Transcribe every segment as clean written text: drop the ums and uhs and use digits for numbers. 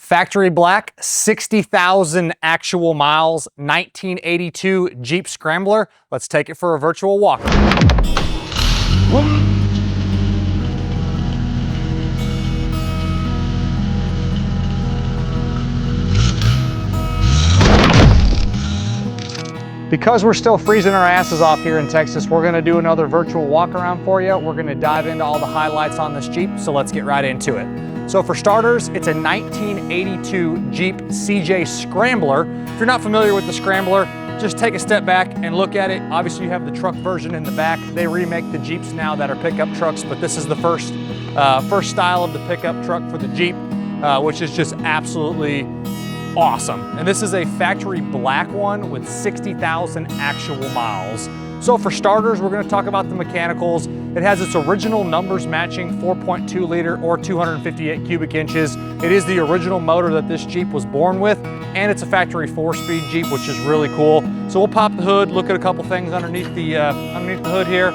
Factory black, 60,000 actual miles, 1982 Jeep Scrambler. Let's take it for a virtual walk. Because we're still freezing our asses off here in Texas, we're gonna do another virtual walk around for you. We're gonna dive into all the highlights on this Jeep, so let's get right into it. So for starters, it's a 1982 Jeep CJ Scrambler. If you're not familiar with the Scrambler, just take a step back and look at it. Obviously you have the truck version in the back. They remake the Jeeps now that are pickup trucks, but this is the first style of the pickup truck for the Jeep, which is just absolutely awesome. And this is a factory black one with 60,000 actual miles. So for starters, we're gonna talk about the mechanicals. It has its original numbers matching 4.2 liter or 258 cubic inches. It is the original motor that this Jeep was born with, and it's a factory 4-speed Jeep, which is really cool. So we'll pop the hood, look at a couple things underneath the hood here.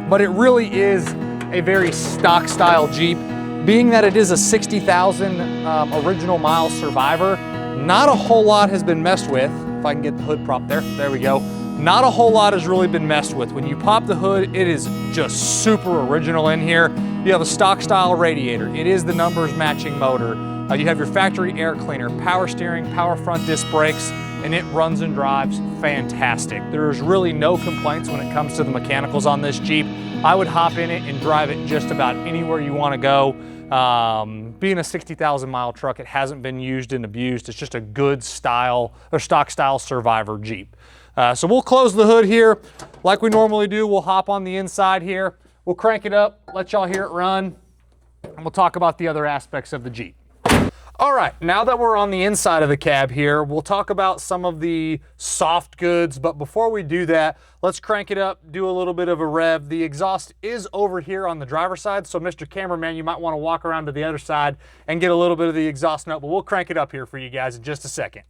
But it really is a very stock style Jeep. Being that it is a 60,000 original mile survivor, not a whole lot has been messed with. If I can get the hood prop there we go. Not a whole lot has really been messed with. When you pop the hood, it is just super original in here. You have a stock style radiator. It is the numbers matching motor. You have your factory air cleaner, power steering, power front disc brakes, and it runs and drives fantastic. There's really no complaints when it comes to the mechanicals on this Jeep. I would hop in it and drive it just about anywhere you want to go. Being a 60,000 mile truck, it hasn't been used and abused. It's just a good style or stock style survivor Jeep. So we'll close the hood here like we normally do. We'll hop on the inside here. We'll crank it up, let y'all hear it run, and we'll talk about the other aspects of the Jeep. All right, now that we're on the inside of the cab here, we'll talk about some of the soft goods, but before we do that, let's crank it up, do a little bit of a rev. The exhaust is over here on the driver's side, so Mr. Cameraman, you might want to walk around to the other side and get a little bit of the exhaust note, but we'll crank it up here for you guys in just a second.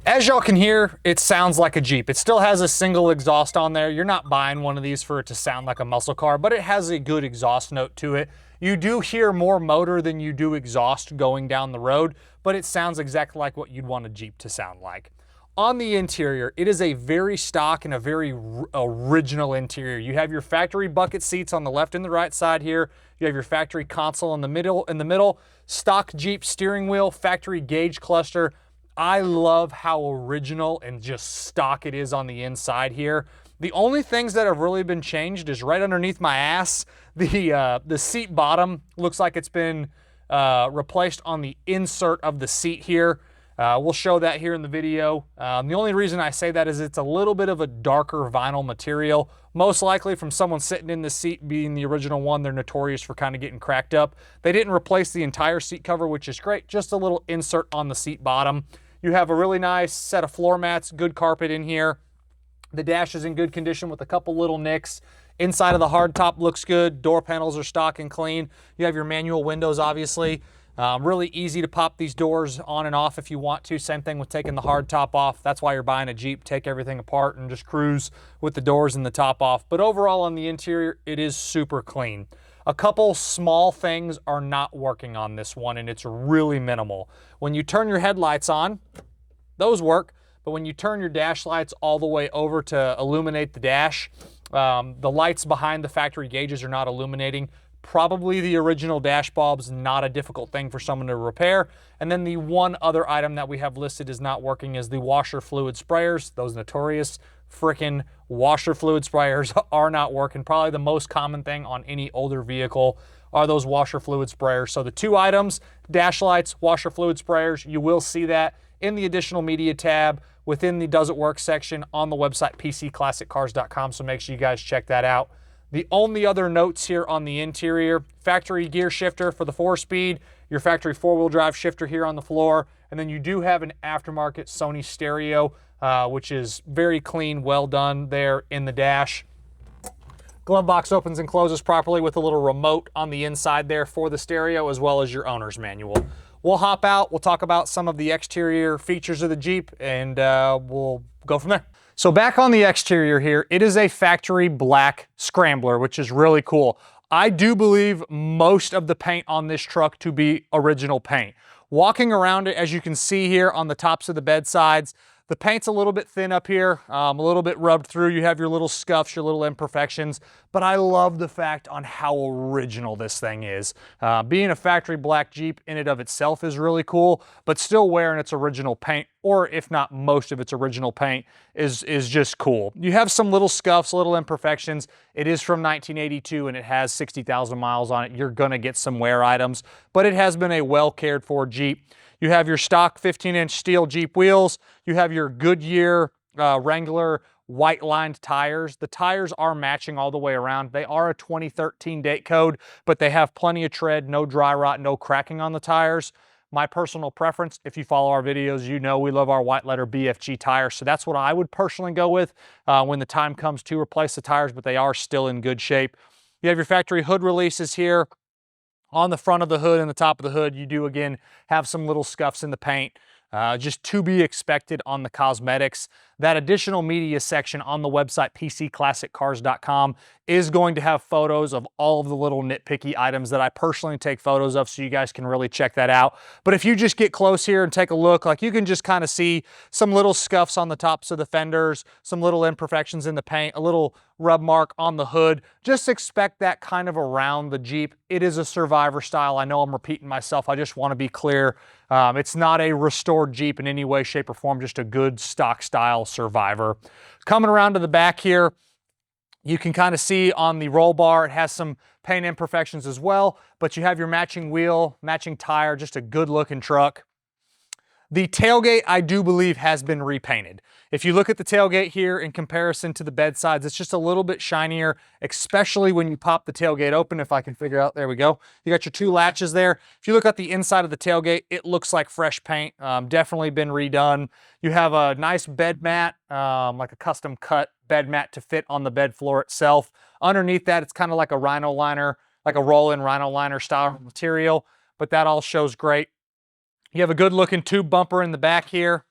As y'all can hear, it sounds like a Jeep. It still has a single exhaust on there. You're not buying one of these for it to sound like a muscle car, but it has a good exhaust note to it. You do hear more motor than you do exhaust going down the road, but it sounds exactly like what you'd want a Jeep to sound like. On the interior, it is a very stock and a very original interior. You have your factory bucket seats on the left and the right side here. You have your factory console in the middle, stock Jeep steering wheel, factory gauge cluster. I love how original and just stock it is on the inside here. The only things that have really been changed is right underneath my ass. The seat bottom looks like it's been replaced on the insert of the seat here. We'll show that here in the video. The only reason I say that is it's a little bit of a darker vinyl material, most likely from someone sitting in the seat. Being the original one, they're notorious for kind of getting cracked up. They didn't replace the entire seat cover, which is great, just a little insert on the seat bottom. You have a really nice set of floor mats, good carpet in here. The dash is in good condition with a couple little nicks. Inside of the hardtop looks good. Door panels are stock and clean. You have your manual windows, obviously. Really easy to pop these doors on and off if you want to. Same thing with taking the hardtop off. That's why you're buying a Jeep. Take everything apart and just cruise with the doors and the top off. But overall on the interior, it is super clean. A couple small things are not working on this one, and it's really minimal. When you turn your headlights on, those work, but when you turn your dash lights all the way over to illuminate the dash, the lights behind the factory gauges are not illuminating. Probably the original dash bulb's not a difficult thing for someone to repair. And then the one other item that we have listed is not working is the washer fluid sprayers. Those notorious frickin' washer fluid sprayers are not working. Probably the most common thing on any older vehicle are those washer fluid sprayers. So the two items, dash lights, washer fluid sprayers, you will see that in the additional media tab within the Does It Work section on the website pcclassiccars.com. So make sure you guys check that out. The only other notes here on the interior, factory gear shifter for the 4-speed, your factory 4-wheel drive shifter here on the floor, and then you do have an aftermarket Sony stereo, which is very clean, well done there in the dash. Glove box opens and closes properly with a little remote on the inside there for the stereo, as well as your owner's manual. We'll hop out, we'll talk about some of the exterior features of the Jeep, and we'll go from there. So back on the exterior here, it is a factory black Scrambler, which is really cool. I do believe most of the paint on this truck to be original paint. Walking around it, as you can see here on the tops of the bed sides, the paint's a little bit thin up here, a little bit rubbed through. You have your little scuffs, your little imperfections, but I love the fact on how original this thing is. Being a factory black Jeep in and of itself is really cool, but still wearing its original paint, or if not most of its original paint, is just cool. You have some little scuffs, little imperfections. It is from 1982 and it has 60,000 miles on it. You're gonna get some wear items, but it has been a well cared for Jeep. You have your stock 15-inch steel Jeep wheels. You have your Goodyear Wrangler white lined tires. The tires are matching all the way around. They are a 2013 date code, but they have plenty of tread, no dry rot, no cracking on the tires. My personal preference, if you follow our videos, you know we love our white letter BFG tires, so that's what I would personally go with when the time comes to replace the tires, but they are still in good shape. You have your factory hood releases here. On the front of the hood and the top of the hood, you do again have some little scuffs in the paint, just to be expected on the cosmetics. That additional media section on the website pcclassiccars.com is going to have photos of all of the little nitpicky items that I personally take photos of, so you guys can really check that out. But if you just get close here and take a look, like you can just kind of see some little scuffs on the tops of the fenders, some little imperfections in the paint, a little rub mark on the hood. Just expect that kind of around the Jeep. It is a Survivor style. I know I'm repeating myself. I just want to be clear. It's not a restored Jeep in any way, shape, or form, just a good stock style Survivor. Coming around to the back here, you can kind of see on the roll bar, it has some paint imperfections as well, but you have your matching wheel, matching tire, just a good looking truck. The tailgate, I do believe, has been repainted. If you look at the tailgate here in comparison to the bed sides, it's just a little bit shinier, especially when you pop the tailgate open. If I can figure out, there we go. You got your two latches there. If you look at the inside of the tailgate, it looks like fresh paint, definitely been redone. You have a nice bed mat, like a custom cut bed mat to fit on the bed floor itself. Underneath that, it's kind of like a rhino liner, like a roll-in rhino liner style material, but that all shows great. You have a good looking tube bumper in the back here.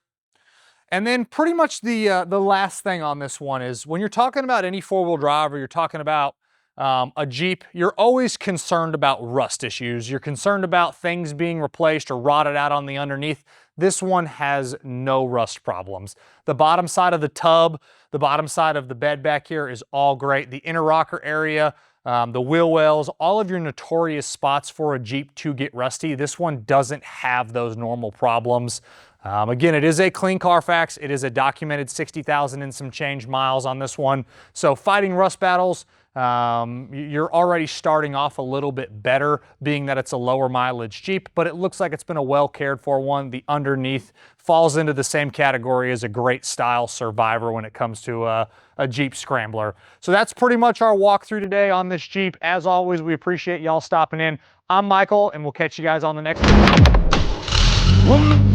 And then pretty much the last thing on this one is when you're talking about any four-wheel drive or you're talking about a Jeep, you're always concerned about rust issues. You're concerned about things being replaced or rotted out on the underneath. This one has no rust problems. The bottom side of the tub, the bottom side of the bed back here is all great. The inner rocker area, the wheel wells, all of your notorious spots for a Jeep to get rusty, this one doesn't have those normal problems. Again, it is a clean Carfax. It is a documented 60,000 and some change miles on this one. So fighting rust battles, you're already starting off a little bit better, being that it's a lower mileage Jeep, but it looks like it's been a well cared for one. The underneath falls into the same category as a great style Survivor when it comes to a Jeep Scrambler. So that's pretty much our walkthrough today on this Jeep. As always, we appreciate y'all stopping in. I'm Michael, and we'll catch you guys on the next one.